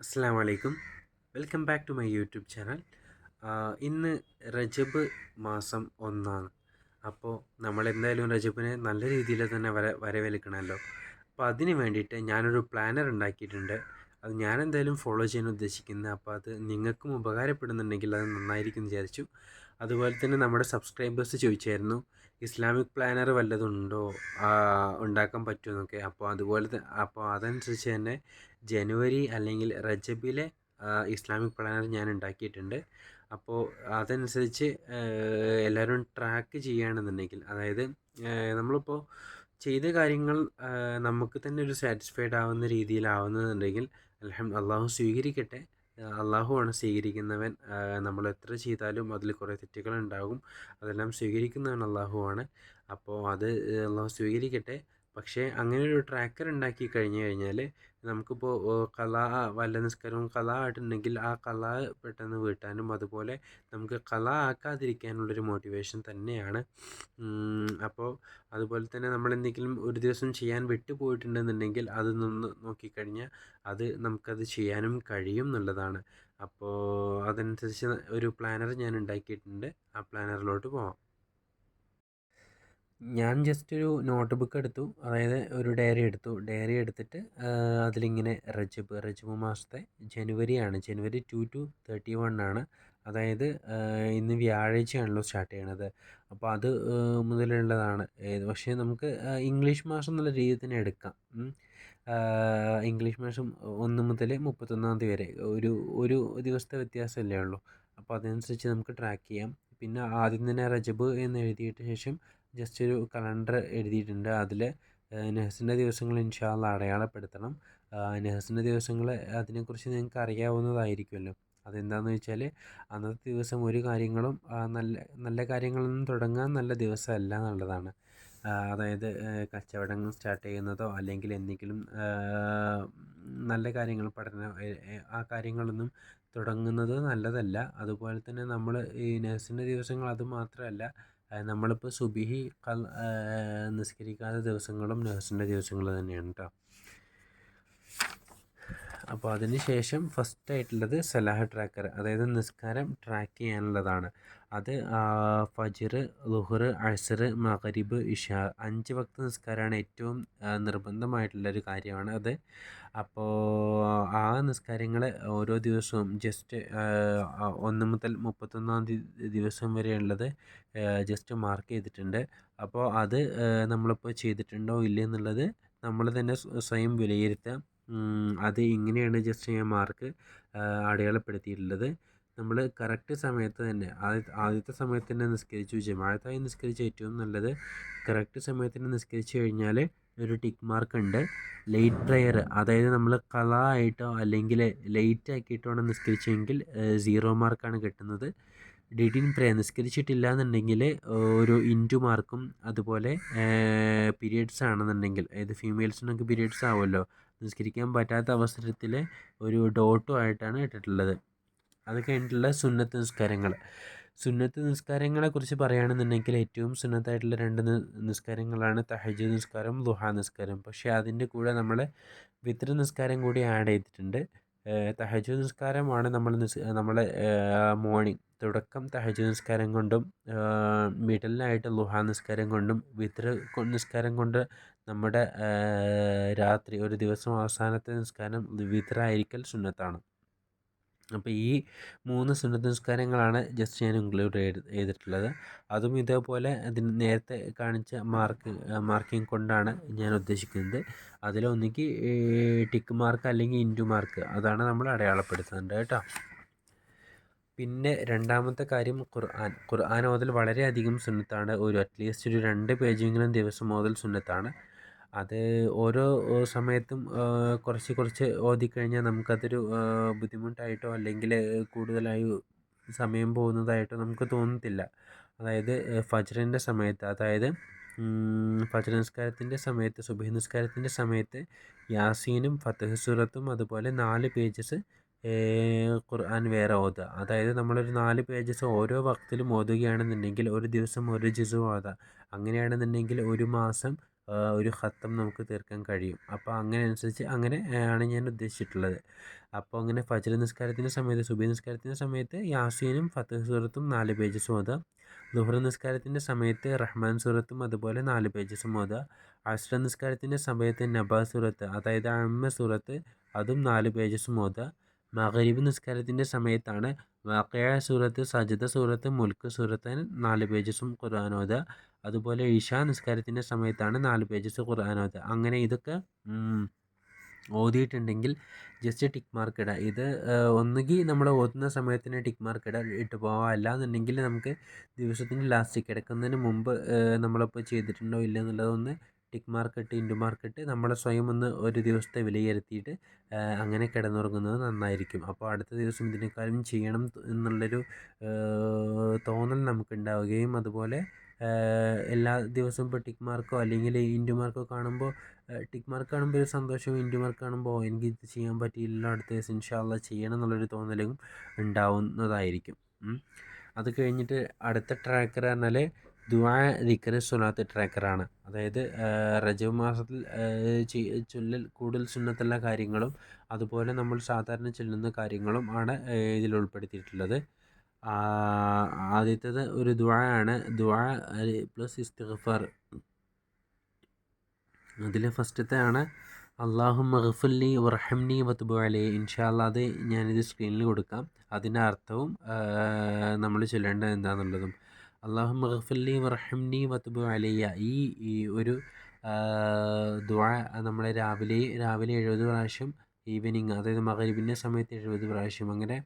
അസ്സാം വലൈക്കും. Welcome back to my YouTube channel. ഇന്ന് റജബ് മാസം 1 അപ്പോൾ നമ്മളെന്തായാലും റജബിനെ നല്ല രീതിയിൽ തന്നെ വരവേൽക്കണമല്ലോ. അപ്പോൾ അതിന് വേണ്ടിയിട്ട് ഞാനൊരു പ്ലാനർ ഉണ്ടാക്കിയിട്ടുണ്ട്. അത് ഞാനെന്തായാലും ഫോളോ ചെയ്യാൻ ഉദ്ദേശിക്കുന്നത്. അപ്പോൾ അത് നിങ്ങൾക്കും ഉപകാരപ്പെടുന്നുണ്ടെങ്കിൽ അത് നന്നായിരിക്കും എന്ന് വിചാരിച്ചു. അതുപോലെ തന്നെ നമ്മുടെ സബ്സ്ക്രൈബേഴ്സ് ചോദിച്ചായിരുന്നു ഇസ്ലാമിക് പ്ലാനർ വല്ലതുണ്ടോ, ഉണ്ടാക്കാൻ പറ്റുമെന്നൊക്കെ. അപ്പോൾ അതനുസരിച്ച് തന്നെ ജനുവരി അല്ലെങ്കിൽ റജബിലെ ഇസ്ലാമിക് പ്ലാനർ ഞാൻ ഉണ്ടാക്കിയിട്ടുണ്ട്. അപ്പോൾ അതനുസരിച്ച് എല്ലാവരും ട്രാക്ക് ചെയ്യുകയാണെന്നുണ്ടെങ്കിൽ, അതായത് നമ്മളിപ്പോൾ ചെയ്ത കാര്യങ്ങൾ നമുക്ക് തന്നെ ഒരു സാറ്റിസ്ഫൈഡ് ആവുന്ന രീതിയിലാവുന്നതെന്നുണ്ടെങ്കിൽ അള്ളാഹു സ്വീകരിക്കട്ടെ. അള്ളാഹുവാണ് സ്വീകരിക്കുന്നവൻ. നമ്മൾ എത്ര ചെയ്താലും അതിൽ കുറേ തെറ്റുകളുണ്ടാകും. അതെല്ലാം സ്വീകരിക്കുന്നവൻ അള്ളാഹുവാണ്. അപ്പോൾ അത് അള്ളാഹു സ്വീകരിക്കട്ടെ. പക്ഷേ അങ്ങനെ ഒരു ട്രാക്കർ ഉണ്ടാക്കി കഴിഞ്ഞു കഴിഞ്ഞാൽ നമുക്കിപ്പോൾ ഖളാ വല്ല നിസ്കാരവും ഖളാ ആയിട്ടുണ്ടെങ്കിൽ ആ ഖളാ പെട്ടെന്ന് വീട്ടാനും, അതുപോലെ നമുക്ക് ഖളാ ആക്കാതിരിക്കാനുള്ളൊരു മോട്ടിവേഷൻ തന്നെയാണ്. അപ്പോൾ അതുപോലെ തന്നെ നമ്മൾ എന്തെങ്കിലും ഒരു ദിവസം ചെയ്യാൻ വിട്ടുപോയിട്ടുണ്ടെന്നുണ്ടെങ്കിൽ അത് നിന്ന് നോക്കിക്കഴിഞ്ഞാൽ നമുക്കത് ചെയ്യാനും കഴിയും എന്നുള്ളതാണ്. അപ്പോൾ അതനുസരിച്ച് ഒരു പ്ലാനർ ഞാൻ ഉണ്ടാക്കിയിട്ടുണ്ട്. ആ പ്ലാനറിലോട്ട് പോവാം. ഞാൻ ജസ്റ്റ് ഒരു നോട്ട് ബുക്ക് എടുത്തു, അതായത് ഒരു ഡയറി എടുത്തു. ഡയറി എടുത്തിട്ട് അതിലിങ്ങനെ റജബ് മാസത്തെ ജനുവരി 2 to 31 ആണ്. അതായത് ഇന്ന് വ്യാഴാഴ്ചയാണല്ലോ സ്റ്റാർട്ട് ചെയ്യണത്. അപ്പോൾ അത് മുതലുള്ളതാണ്. പക്ഷേ നമുക്ക് ഇംഗ്ലീഷ് മാസം എന്നുള്ള രീതിയിൽ തന്നെ എടുക്കാം. ഇംഗ്ലീഷ് മാസം 1 മുതൽ 31 വരെ ഒരു ഒരു ദിവസത്തെ വ്യത്യാസമല്ലേ ഉള്ളൂ. അപ്പോൾ അതനുസരിച്ച് നമുക്ക് ട്രാക്ക് ചെയ്യാം. പിന്നെ ആദ്യം തന്നെ റജബ് എന്ന് എഴുതിയിട്ട് ശേഷം ജസ്റ്റ് ഒരു കലണ്ടർ എഴുതിയിട്ടുണ്ട്. അതിൽ നെഹ്സിൻ്റെ ദിവസങ്ങൾ ഇൻഷാ അള്ളാ അടയാളപ്പെടുത്തണം. നെഹ്സിൻ്റെ ദിവസങ്ങൾ അതിനെക്കുറിച്ച് നിങ്ങൾക്ക് അറിയാവുന്നതായിരിക്കുമല്ലോ. അതെന്താണെന്ന് വെച്ചാൽ അന്നത്തെ ദിവസം ഒരു കാര്യങ്ങളും നല്ല നല്ല കാര്യങ്ങളിൽ നിന്ന് തുടങ്ങാൻ നല്ല ദിവസമല്ല എന്നുള്ളതാണ്. അതായത് കച്ചവടങ്ങൾ സ്റ്റാർട്ട് ചെയ്യുന്നതോ അല്ലെങ്കിൽ എന്തെങ്കിലും നല്ല കാര്യങ്ങൾ പഠനം ആ കാര്യങ്ങളൊന്നും തുടങ്ങുന്നത് നല്ലതല്ല. അതുപോലെ തന്നെ നമ്മൾ ഈ നെഹ്സിൻ്റെ ദിവസങ്ങൾ അത് മാത്രമല്ല, നമ്മളിപ്പോൾ സുബിഹി നിസ്കരിക്കാത്ത ദിവസങ്ങളും നെഹ്സിൻ്റെ ദിവസങ്ങൾ തന്നെയാണ് കേട്ടോ. അപ്പോൾ അതിന് ശേഷം ഫസ്റ്റ് ആയിട്ടുള്ളത് സലാഹ് ട്രാക്കർ, അതായത് നിസ്കാരം ട്രാക്ക് ചെയ്യാനുള്ളതാണ്. അത് ഫജ്ർ, ളുഹർ, അസ്ർ, മഗ്രിബ്, ഇശാ 5 വക്ത് നിസ്കാരമാണ് ഏറ്റവും നിർബന്ധമായിട്ടുള്ളൊരു കാര്യമാണ് അത്. അപ്പോൾ ആ നിസ്കാരങ്ങൾ ഓരോ ദിവസവും ജസ്റ്റ് 1 മുതൽ 31 ദിവസം വരെയുള്ളത് ജസ്റ്റ് മാർക്ക് ചെയ്തിട്ടുണ്ട്. അപ്പോൾ അത് നമ്മളിപ്പോൾ ചെയ്തിട്ടുണ്ടോ ഇല്ലേ എന്നുള്ളത് നമ്മൾ തന്നെ സ്വയം വിലയിരുത്താം. അത് ഇങ്ങനെയാണ് ജസ്റ്റ് ഞാൻ മാർക്ക് അടയാളപ്പെടുത്തിയിട്ടുള്ളത്. നമ്മൾ കറക്റ്റ് സമയത്ത് തന്നെ ആദ്യത്തെ സമയത്ത് തന്നെ നിസ്കരിച്ചു, ജമാഅത്തായി നിസ്കരിച്ച ഏറ്റവും നല്ലത്. കറക്റ്റ് സമയത്ത് തന്നെ നിസ്കരിച്ചു കഴിഞ്ഞാൽ ഒരു ടിക്ക് മാർക്ക് ഉണ്ട്. ലേറ്റ് പ്രയർ, അതായത് നമ്മൾ കള ആയിട്ടോ അല്ലെങ്കിൽ ലേറ്റ് ആക്കിയിട്ടോ ആണ് നിസ്കരിച്ചെങ്കിൽ 0 മാർക്കാണ് കിട്ടുന്നത്. ഡിഡിൻ പ്രേ നിസ്കരിച്ചിട്ടില്ല എന്നുണ്ടെങ്കിൽ ഒരു ഇൻറ്റു മാർക്കും, അതുപോലെ പീരിയഡ്സ് ആണെന്നുണ്ടെങ്കിൽ, അതായത് ഫീമെയിൽസിനൊക്കെ പീരിയഡ്സ് ആവുമല്ലോ, നിസ്കരിക്കാൻ പറ്റാത്ത അവസരത്തിൽ ഒരു ഡോട്ടും ആയിട്ടാണ് ഇട്ടിട്ടുള്ളത്. അത് കഴിഞ്ഞിട്ടുള്ള സുന്നത്ത് നിസ്കാരങ്ങളെക്കുറിച്ച് പറയുകയാണെന്നുണ്ടെങ്കിൽ ഏറ്റവും സുന്നത്തായിട്ടുള്ള 2 നിസ്കാരങ്ങളാണ് തഹജ്ജുദ് നിസ്കാരം, ദുഹാ നിസ്കാരം. പക്ഷേ അതിൻ്റെ കൂടെ നമ്മൾ വിത്ർ നിസ്കാരം കൂടി ആഡ് ചെയ്തിട്ടുണ്ട്. തഹജ്ജുദ് നിസ്കാരമാണ് നമ്മളെ മോർണിംഗ് തുടക്കം തഹജ്ജുദ് നിസ്കാരം കൊണ്ടും മിഡിലായിട്ട് ദുഹാ നിസ്കാരം കൊണ്ടും വിത്ർ നിസ്കാരം കൊണ്ട് നമ്മുടെ രാത്രി ഒരു ദിവസം അവസാനത്തെ നിസ്കാരം വിത്റായിരിക്കൽ സുന്നത്താണ്. അപ്പോൾ ഈ 3 സുന്നത്ത് നിസ്കാരങ്ങളാണ് ജസ്റ്റ് ഞാൻ ഇൻക്ലൂഡ് ചെയ്തിട്ടുള്ളത്. അതും ഇതേപോലെ അതിന് നേരത്തെ കാണിച്ച മാർക്കിംഗ് കൊണ്ടാണ് ഞാൻ ഉദ്ദേശിക്കുന്നത്. അതിലൊന്നുകിൽ ടിക്ക് മാർക്ക് അല്ലെങ്കിൽ ഇൻറ്റു മാർക്ക്, അതാണ് നമ്മൾ അടയാളപ്പെടുത്തേണ്ടത് കേട്ടോ. പിന്നെ രണ്ടാമത്തെ കാര്യം ഖുർആൻ ഓതൽ വളരെയധികം സുന്നത്താണ്. അറ്റ്ലീസ്റ്റ് ഒരു 2 പേജെങ്കിലും ദിവസം ഓതൽ സുന്നത്താണ്. അത് ഓരോ സമയത്തും കുറച്ച് ഓതിക്കഴിഞ്ഞാൽ നമുക്കതൊരു ബുദ്ധിമുട്ടായിട്ടോ അല്ലെങ്കിൽ കൂടുതലായി സമയം പോകുന്നതായിട്ടോ നമുക്ക് തോന്നത്തില്ല. അതായത് ഫജ്റിൻ്റെ സമയത്ത്, അതായത് ഫജ്ർ നിസ്കാരത്തിൻ്റെ സമയത്ത്, സുബ്ഹി നിസ്കാരത്തിൻ്റെ സമയത്ത് യാസീനും ഫത്ഹ് സൂറത്തും അതുപോലെ 4 പേജസ് ഖുർആൻ വേറെ ഓതുക. അതായത് നമ്മളൊരു 4 പേജസ് ഓരോ വക്തിലും ഓതുകയാണെന്നുണ്ടെങ്കിൽ ഒരു ദിവസം ഒരു ജുസ് ഓതാം. അങ്ങനെയാണെന്നുണ്ടെങ്കിൽ ഒരു മാസം ഒരു ഖത്തം നമുക്ക് തീർക്കാൻ കഴിയും. അപ്പോൾ അങ്ങനെ അനുസരിച്ച് അങ്ങനെ ആണ് ഞാൻ ഉദ്ദേശിച്ചിട്ടുള്ളത്. അപ്പോൾ അങ്ങനെ ഫജ്ർ നിസ്കാരത്തിൻ്റെ സമയത്ത് സുബഹി നിസ്കാരത്തിൻ്റെ സമയത്ത് യാസീനും ഫത്ഹ് സൂറത്തും 4 പേജസും ഓതുക. ളുഹർ നിസ്കാരത്തിൻ്റെ സമയത്ത് റഹ്മാൻ സൂറത്തും അതുപോലെ 4 പേജസും ഓതുക. അസ്ർ നിസ്കാരത്തിൻ്റെ സമയത്ത് നബ സൂറത്ത് അതായത് അമ്മ സൂറത്ത് അതും 4 പേജസും ഓതുക. മഗ്‌രിബ് നിസ്കാരത്തിൻ്റെ സമയത്താണ് വാഖിഅ സൂറത്ത്, സജ്ദ സൂറത്ത്, മുൽക്ക് സൂറത്ത് 4 പേജസും ഖുർആൻ ഓതുക. അതുപോലെ ഇശാ നിസ്കാരത്തിൻ്റെ സമയത്താണ് 4 പേജസ് ഖുർആൻ ഓതുക. അങ്ങനെ ഇതൊക്കെ ഓതിയിട്ടുണ്ടെങ്കിൽ ജസ്റ്റ് ടിക്ക് മാർക്ക് ഇടുക. ഇത് ഒന്നുകിൽ നമ്മൾ ഓതുന്ന സമയത്തിന് ടിക്ക് മാർക്ക് ഇട്ട് പോകാം. അല്ലാന്നുണ്ടെങ്കിൽ നമുക്ക് ദിവസത്തിൻ്റെ ലാസ്റ്റ് കിടക്കുന്നതിന് മുമ്പ് നമ്മളിപ്പോൾ ചെയ്തിട്ടുണ്ടോ ഇല്ല എന്നുള്ളതൊന്ന് ടിക്ക് മാർക്ക് ഇട്ട് ഇൻറ്റു മാർക്ക് ഇട്ട് നമ്മൾ സ്വയം ഒന്ന് ഒരു ദിവസത്തെ വിലയിരുത്തിയിട്ട് അങ്ങനെ കിടന്നുറങ്ങുന്നത് നന്നായിരിക്കും. അപ്പോൾ അടുത്ത ദിവസം ഇതിനേക്കാളും ചെയ്യണം എന്നുള്ളൊരു തോന്നൽ നമുക്കുണ്ടാവുകയും അതുപോലെ എല്ലാ ദിവസവും ഇപ്പോൾ ടിക്ക് മാർക്കോ അല്ലെങ്കിൽ ഇൻറ്റു മാർക്കോ കാണുമ്പോൾ ടിക്ക് മാർക്ക് കാണുമ്പോൾ ഒരു സന്തോഷവും ഇൻറ്റു മാർക്ക് കാണുമ്പോൾ എനിക്ക് ഇത് ചെയ്യാൻ പറ്റിയില്ലല്ലോ അടുത്ത ദിവസം ഇൻഷാ അള്ളാ ചെയ്യണം എന്നുള്ളൊരു തോന്നലും ഉണ്ടാവുന്നതായിരിക്കും. അത് കഴിഞ്ഞിട്ട് അടുത്ത ട്രാക്കർ പറഞ്ഞാൽ ദുആ ദിക്ർ സ്വലാത്ത് ട്രാക്കറാണ്. അതായത് റജബ് മാസത്തിൽ കൂടുതൽ സുന്നത്തുള്ള കാര്യങ്ങളും അതുപോലെ നമ്മൾ സാധാരണ ചൊല്ലുന്ന കാര്യങ്ങളും ആണ് ഇതിൽ ഉൾപ്പെടുത്തിയിട്ടുള്ളത്. ആദ്യത്തേത് ഒരു ദുആ ആണ്. ദുആ പ്ലസ് ഇസ്തിഗ്ഫാർ. അതിൽ ഫസ്റ്റത്തെ ആണ് അല്ലാഹുമ്മ ഗ്ഫിർലി വർഹംനി വതുബ് അലൈ. ഇൻഷാ അല്ലാ അത് ഞാനിത് സ്ക്രീനിൽ കൊടുക്കാം. അതിൻ്റെ അർത്ഥവും നമ്മൾ ചൊല്ലേണ്ടത് എന്താണെന്നുള്ളതും. അല്ലാഹുമ്മ ഗ്ഫിർലി വർഹംനി വതുബ് അലയ്യ ഈ ഒരു ദുആ നമ്മൾ രാവിലെ 70 പ്രാവശ്യം, ഈവനിങ് അതായത് മഗ്‌രിബിൻ്റെ സമയത്ത് 70 പ്രാവശ്യം, അങ്ങനെ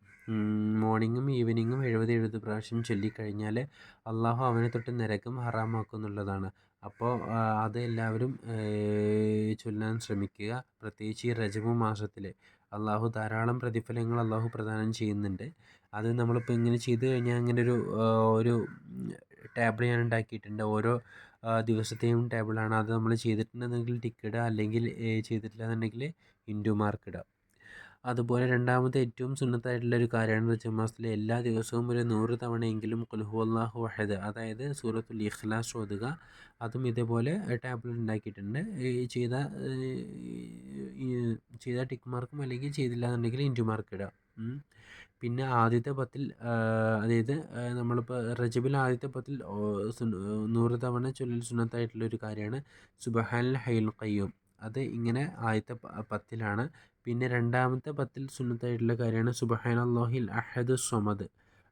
മോർണിംഗും ഈവനിങ്ങും 70 പ്രാവശ്യം ചൊല്ലിക്കഴിഞ്ഞാൽ അള്ളാഹു അവനെ തൊട്ട് നരകം ഹറാമാക്കും എന്നുള്ളതാണ്. അപ്പോൾ അത് എല്ലാവരും ചൊല്ലാൻ ശ്രമിക്കുക. പ്രത്യേകിച്ച് ഈ റജബ് മാസത്തിൽ അള്ളാഹു ധാരാളം പ്രതിഫലങ്ങൾ അള്ളാഹു പ്രദാനം ചെയ്യുന്നുണ്ട്. അത് നമ്മളിപ്പോൾ ഇങ്ങനെ ചെയ്ത് കഴിഞ്ഞാൽ അങ്ങനെ ഒരു ടാബിൾ ഞാൻ ഉണ്ടാക്കിയിട്ടുണ്ട്. ഓരോ ദിവസത്തെയും ടേബിളാണ്. അത് നമ്മൾ ചെയ്തിട്ടുണ്ടെങ്കിൽ ടിക്ക് ഇടുക, അല്ലെങ്കിൽ ചെയ്തിട്ടില്ല എന്നുണ്ടെങ്കിൽ ഇൻറ്റു മാർക്ക് ഇടുക. അതുപോലെ രണ്ടാമത്തെ ഏറ്റവും സുന്നത്തായിട്ടുള്ള ഒരു കാര്യമാണ് റജബ് മാസത്തിലെ എല്ലാ ദിവസവും ഒരു 100 തവണയെങ്കിലും ഖുൽ ഹുവല്ലാഹു അഹദ് അതായത് സൂറത്തുൽ ഇഖ്ലാസ് ഓതുക. അതും ഇതേപോലെ ടാബിൽ ഉണ്ടാക്കിയിട്ടുണ്ട്. ചെയ്ത ടിക്ക് മാർക്കും അല്ലെങ്കിൽ ചെയ്തില്ല എന്നുണ്ടെങ്കിൽ ഇൻറ്റു മാർക്ക് ഇടുക. പിന്നെ ആദ്യത്തെ 10 അതായത് നമ്മളിപ്പോൾ റജബിൽ ആദ്യത്തെ 10 100 തവണ ചൊല്ലൽ സുന്നത്തായിട്ടുള്ളൊരു കാര്യമാണ് സുബ്ഹാനൽ ഹയ്യുൽ ഖയ്യൂം. അത് ഇങ്ങനെ ആദ്യത്തെ 10ലാണ്. പിന്നെ രണ്ടാമത്തെ 10 സുന്നത്തായിട്ടുള്ള കാര്യമാണ് സുബ്ഹാനല്ലാഹിൽ അഹദ് സ്വമദ്.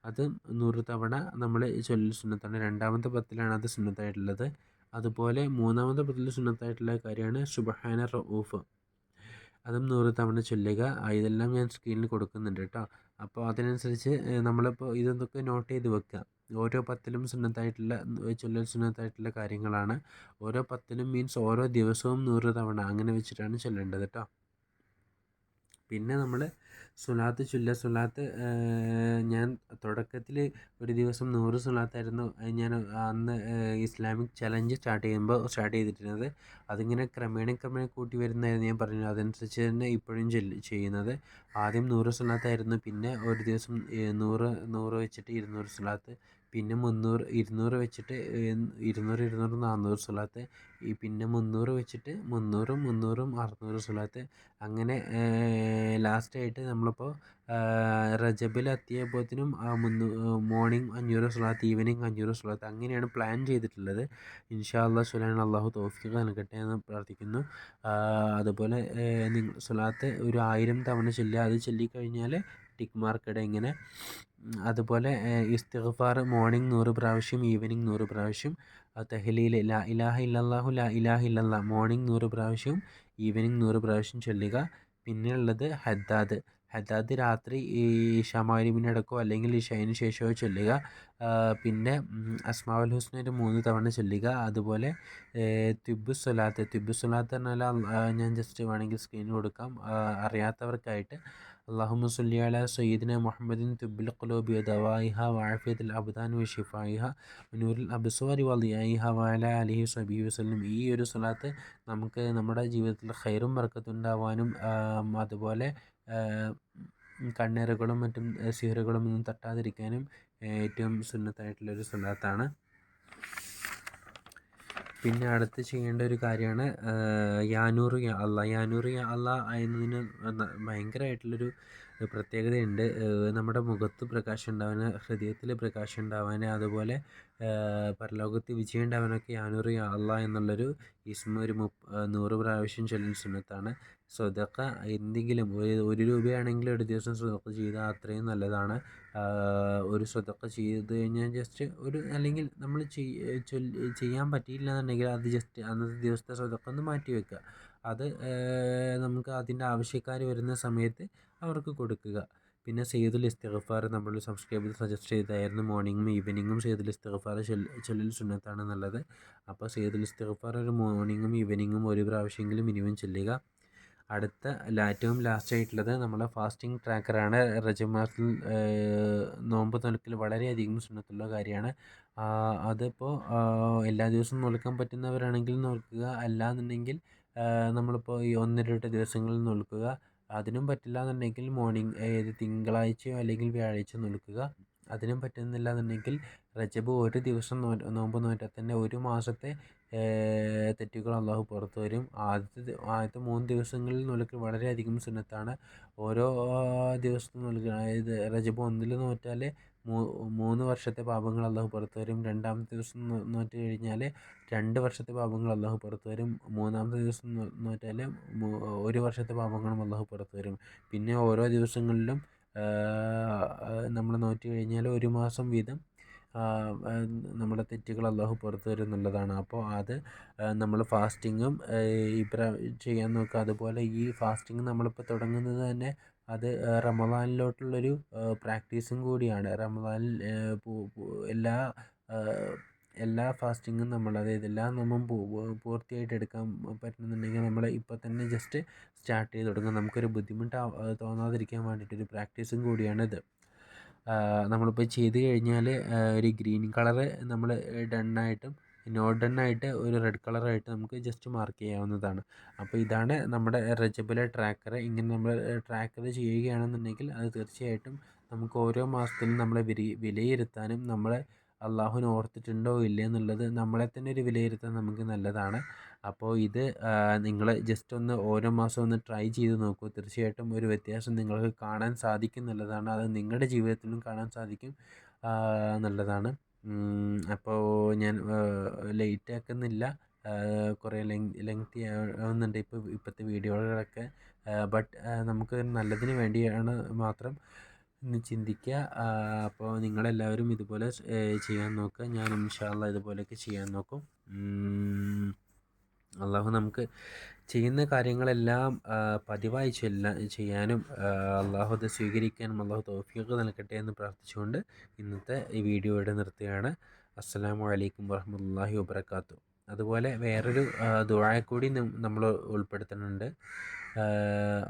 അത് 100 തവണ നമ്മൾ ചൊല്ലൽ സുന്നത്താണ്. രണ്ടാമത്തെ 10ലാണ് അത് സുന്നത്തായിട്ടുള്ളത്. അതുപോലെ മൂന്നാമത്തെ 10 സുന്നത്തായിട്ടുള്ള കാര്യമാണ് സുബ്ഹാന റഊഫ്. അതും 100 തവണ ചൊല്ലുക. ഇതെല്ലാം ഞാൻ സ്ക്രീനിൽ കൊടുക്കുന്നുണ്ട് കേട്ടോ. അപ്പോൾ അതിനനുസരിച്ച് നമ്മളിപ്പോൾ ഇതൊക്കെ നോട്ട് ചെയ്ത് വെക്കുക. ഓരോ 10ലും ചൊല്ലൽ സുന്നത്തായിട്ടുള്ള കാര്യങ്ങളാണ്. ഓരോ 10ലും മീൻസ് ഓരോ ദിവസവും 100 തവണ അങ്ങനെ വെച്ചിട്ടാണ് ചൊല്ലേണ്ടത് കേട്ടോ. പിന്നെ നമ്മൾ സ്വലാത്ത് സ്വലാത്ത് ഞാൻ തുടക്കത്തിൽ ഒരു ദിവസം 100 സ്വലാത്തായിരുന്നു ഞാൻ അന്ന് ഇസ്ലാമിക് ചലഞ്ച് സ്റ്റാർട്ട് ചെയ്തിരുന്നത്. അതിങ്ങനെ ക്രമേണ കൂട്ടി വരുന്നതായിരുന്നു ഞാൻ പറഞ്ഞത്. അതനുസരിച്ച് തന്നെ ഇപ്പോഴും ചെയ്യുന്നത്. ആദ്യം 100 സ്വലാത്തായിരുന്നു. പിന്നെ ഒരു ദിവസം 100 വെച്ചിട്ട് 200 സ്വലാത്ത്, പിന്നെ 200 വെച്ചിട്ട് 200 400 സ്വലാത്ത്, പിന്നെ 300 വെച്ചിട്ട് 300 600 സ്വലാത്ത്. അങ്ങനെ ലാസ്റ്റായിട്ട് നമ്മളിപ്പോൾ റജബിൽ എത്തിയപ്പോഴത്തേനും മോർണിംഗ് 500 സ്വലാത്ത്, ഈവനിങ് 500 സ്വലാത്ത്, അങ്ങനെയാണ് പ്ലാൻ ചെയ്തിട്ടുള്ളത്. ഇൻഷാ അള്ളാ ചൊല്ലാൻ അള്ളാഹു തൗഫീഖ് നൽകട്ടെ എന്ന് പ്രാർത്ഥിക്കുന്നു. അതുപോലെ സ്വലാത്ത് ഒരു 1000 തവണ ചൊല്ലുക. അത് ചൊല്ലിക്കഴിഞ്ഞാൽ ടിക്ക് മാർക്ക് ഇടുക ഇങ്ങനെ. അതുപോലെ ഇസ്തിഗ്ഫാർ മോർണിംഗ് 100 പ്രാവശ്യം, ഈവനിങ് 100 പ്രാവശ്യം. തഹ്ലീൽ ലാ ഇലാഹ ഇല്ലല്ലാഹു ലാ ഇലാഹ ഇല്ലല്ലാഹ് മോർണിംഗ് 100 പ്രാവശ്യം, ഈവനിങ് 100 പ്രാവശ്യം ചൊല്ലുക. പിന്നെയുള്ളത് ഹദ്ദാദ് രാത്രി ഇശാ മഗ്‌രിബിനിടക്കോ അല്ലെങ്കിൽ ഇശായിന് ശേഷമോ ചൊല്ലുക. പിന്നെ അസ്മാഉൽ ഹുസ്നയുടെ 3 തവണ ചൊല്ലുക. അതുപോലെ തിബ്ബു സ്വലാത്ത് പറഞ്ഞാൽ ഞാൻ ജസ്റ്റ് വേണമെങ്കിൽ സ്ക്രീനിൽ കൊടുക്കാം അറിയാത്തവർക്കായിട്ട്. അല്ലാഹുമ്മ സ്വല്ലി അലാ സയ്യിദിന മുഹമ്മദിൻ തിബ്ബിൽ ഖുലൂബി വദവാഇഹ വആഫിയത്തുൽ അബ്ദാൻ വശിഫാഇഹ വനൂറിൽ അബ്സ്വാരി വളിയാഇഹ വഅലാ ആലിഹി വസഹ്ബിഹി വസല്ലം. ഈ ഒരു സ്വലാത്ത് നമുക്ക് നമ്മുടെ ജീവിതത്തിൽ ഖൈറും ബർക്കത്തും ഉണ്ടാവാനും അതുപോലെ കണ്ണേറുകളും മറ്റും സിഹറുകളും ഒന്നും തട്ടാതിരിക്കാനും ഏറ്റവും സുന്നത്തായിട്ടുള്ളൊരു സ്വലാത്താണ്. പിന്നെ അടുത്ത് ചെയ്യേണ്ട ഒരു കാര്യമാണ് യാനൂറ് യാ അള്ളാ. യാനൂറ് യാ അള്ളാ എന്നതിന് ഭയങ്കരമായിട്ടുള്ളൊരു പ്രത്യേകതയുണ്ട്. നമ്മുടെ മുഖത്ത് പ്രകാശം ഉണ്ടാവാൻ, ഹൃദയത്തിൽ പ്രകാശം ഉണ്ടാവാൻ, അതുപോലെ പരലോകത്ത് വിജയം ഉണ്ടാവാനൊക്കെ യാനൂറ് യാ അള്ളാ എന്നുള്ളൊരു ഇസ്മ ഒരു 100 പ്രാവശ്യം ചൊല്ലൽ സുന്നത്താണ്. സ്വതക്ക എന്തെങ്കിലും ഒരു രൂപയാണെങ്കിലും ഒരു ദിവസം സ്വതക്ക ചെയ്താൽ അത്രയും നല്ലതാണ്. ഒരു സ്വതക്ക ചെയ്ത് കഴിഞ്ഞാൽ ജസ്റ്റ് ഒരു, അല്ലെങ്കിൽ നമ്മൾ ചെയ്യാൻ പറ്റിയില്ല എന്നുണ്ടെങ്കിൽ അത് ജസ്റ്റ് അന്നത്തെ ദിവസത്തെ സ്വതക്ക ഒന്ന് മാറ്റി വെക്കുക. അത് നമുക്ക് അതിൻ്റെ ആവശ്യക്കാർ വരുന്ന സമയത്ത് അവർക്ക് കൊടുക്കുക. പിന്നെ സയ്യിദുൽ ഇസ്തിഗ്ഫാർ നമ്മൾ സബ്സ്ക്രൈബർ സജസ്റ്റ് ചെയ്തായിരുന്നു. മോർണിംഗും ഈവനിങ്ങും സയ്യിദുൽ ഇസ്തിഗ്ഫാർ ചൊല്ലൽ സുന്നത്താണ് നല്ലത്. അപ്പോൾ സയ്യിദുൽ ഇസ്തിഗ്ഫാർ ഒരു മോർണിംഗും ഈവനിങ്ങും ഒരു പ്രാവശ്യമെങ്കിലും മിനിമം ചൊല്ലുക. അടുത്ത ഏറ്റവും ലാസ്റ്റ് ആയിട്ടുള്ളത് നമ്മളെ ഫാസ്റ്റിംഗ് ട്രാക്കറാണ്. റജബ് മാസത്തിൽ നോമ്പ് നോൽക്കൽ വളരെയധികം സുന്നത്തുള്ള കാര്യമാണ്. അതിപ്പോൾ എല്ലാ ദിവസവും നോൽക്കാൻ പറ്റുന്നവരാണെങ്കിൽ നോൽക്കുക. അല്ലാന്നുണ്ടെങ്കിൽ നമ്മളിപ്പോൾ ഈ 1-2 ദിവസങ്ങളിൽ നോൽക്കുക. അതിനും പറ്റില്ല എന്നുണ്ടെങ്കിൽ തിങ്കളാഴ്ചയോ അല്ലെങ്കിൽ വ്യാഴാഴ്ച നോൽക്കുക. അതിനും പറ്റുന്നില്ല എന്നുണ്ടെങ്കിൽ റജബ് ഒരു ദിവസം നോമ്പ് നോറ്റാൽ തന്നെ ഒരു മാസത്തെ തെറ്റുകൾ അള്ളാഹു പുറത്തു വരും. ആദ്യത്തെ 3 ദിവസങ്ങളിൽ നോൽക്കൽ വളരെയധികം സുന്നത്താണ്. ഓരോ ദിവസവും നോൽക്കുക. അതായത് റജബ് 1 നോറ്റാൽ 3 വർഷത്തെ പാപങ്ങൾ അള്ളാഹു പുറത്തു വരും. രണ്ടാമത്തെ ദിവസം നോറ്റ് കഴിഞ്ഞാൽ 2 വർഷത്തെ പാപങ്ങൾ അള്ളാഹു പുറത്തു വരും. മൂന്നാമത്തെ ദിവസം നോറ്റാൽ 1 വർഷത്തെ പാപങ്ങളും അള്ളാഹു പുറത്തു വരും. പിന്നെ ഓരോ ദിവസങ്ങളിലും നമ്മൾ നോറ്റ് കഴിഞ്ഞാൽ ഒരു മാസം വീതം നമ്മുടെ തെറ്റുകൾ അള്ളാഹു പുറത്തു വരും എന്നുള്ളതാണ്. അപ്പോൾ അത് നമ്മൾ ഫാസ്റ്റിങ്ങും ചെയ്യാൻ നോക്കുക. അതുപോലെ ഈ ഫാസ്റ്റിംഗ് നമ്മളിപ്പോൾ തുടങ്ങുന്നത് തന്നെ അത് റമദാനിലോട്ടുള്ളൊരു പ്രാക്ടീസും കൂടിയാണ്. റമദാനിൽ എല്ലാ ഫാസ്റ്റിങ്ങും നമ്മൾ, അതായത് എല്ലാ നോമ്പും പൂർത്തിയായിട്ട് എടുക്കാൻ പറ്റുന്നുണ്ടെങ്കിൽ നമ്മൾ ഇപ്പോൾ തന്നെ ജസ്റ്റ് സ്റ്റാർട്ട് ചെയ്ത് തുടങ്ങും. നമുക്കൊരു ബുദ്ധിമുട്ട് തോന്നാതിരിക്കാൻ വേണ്ടിയിട്ടൊരു പ്രാക്ടീസും കൂടിയാണിത്. നമ്മളിപ്പോൾ ചെയ്ത് കഴിഞ്ഞാൽ ഒരു ഗ്രീൻ കളറ് നമ്മൾ ഡണ്ണായിട്ടും നോട്ട് ഡണ്ണായിട്ട് ഒരു റെഡ് കളറായിട്ട് നമുക്ക് ജസ്റ്റ് മാർക്ക് ചെയ്യാവുന്നതാണ്. അപ്പോൾ ഇതാണ് നമ്മുടെ റജബിലെ ട്രാക്കർ. ഇങ്ങനെ നമ്മൾ ട്രാക്കർ ചെയ്യുകയാണെന്നുണ്ടെങ്കിൽ അത് തീർച്ചയായിട്ടും നമുക്ക് ഓരോ മാസത്തിലും നമ്മളെ വിലയിരുത്താനും നമ്മളെ അള്ളാഹുവിനെ ഓർത്തിട്ടുണ്ടോ ഇല്ലേ എന്നുള്ളത് നമ്മളെ തന്നെ ഒരു വിലയിരുത്താൻ നമുക്ക് നല്ലതാണ്. അപ്പോൾ ഇത് നിങ്ങൾ ജസ്റ്റ് ഒന്ന് ഓരോ മാസവും ഒന്ന് ട്രൈ ചെയ്ത് നോക്കൂ. തീർച്ചയായിട്ടും ഒരു വ്യത്യാസം നിങ്ങൾക്ക് കാണാൻ സാധിക്കും എന്നുള്ളതാണ്. അത് നിങ്ങളുടെ ജീവിതത്തിലും കാണാൻ സാധിക്കും എന്നുള്ളതാണ്. അപ്പോൾ ഞാൻ ലേറ്റ് ആക്കുന്നില്ല. കുറേ ലെങ്തി ആവുന്നുണ്ട് ഇപ്പോഴത്തെ വീഡിയോകളൊക്കെ. ബട്ട് നമുക്ക് നല്ലതിന് വേണ്ടിയാണ് മാത്രം ഒന്ന് ചിന്തിക്കുക. അപ്പോൾ നിങ്ങളെല്ലാവരും ഇതുപോലെ ചെയ്യാൻ നോക്കുക. ഞാൻ ഇൻഷാ അള്ളാ ഇതുപോലെയൊക്കെ ചെയ്യാൻ നോക്കും. അള്ളാഹു നമുക്ക് ചെയ്യുന്ന കാര്യങ്ങളെല്ലാം പതിവായി ചെയ്യാനും അള്ളാഹു അത് സ്വീകരിക്കാനും അള്ളാഹു തൗഫീഖ് നൽകട്ടെ എന്ന് പ്രാർത്ഥിച്ചുകൊണ്ട് ഇന്നത്തെ ഈ വീഡിയോ ഇവിടെ നിർത്തുകയാണ്. അസ്സലാമു അലൈക്കും വറഹ്മത്തുള്ളാഹി വബറകാതുഹു. അതുപോലെ വേറൊരു ദുആ കൂടി നമ്മൾ ഉൾപ്പെടുത്തുന്നുണ്ട്.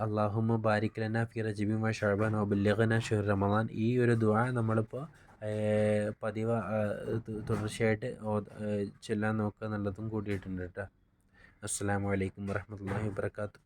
അല്ലാഹുമ്മ ബാരിക് ലനാ ഫി റജബിൻ വ ശഅബാൻ വ ബല്ലിഗ്നാ ശഹ്റ റമളാൻ. ഈ ഒരു ദുആ നമ്മളിപ്പോൾ തുടർച്ചയായിട്ട് ചൊല്ലാൻ നോക്കുക എന്നുള്ളതും കൂടിയിട്ടുണ്ട് കേട്ടോ. അസ്സലാമു അലൈക്കും വറഹ്മത്തുള്ളാഹി വബറകാതുഹു.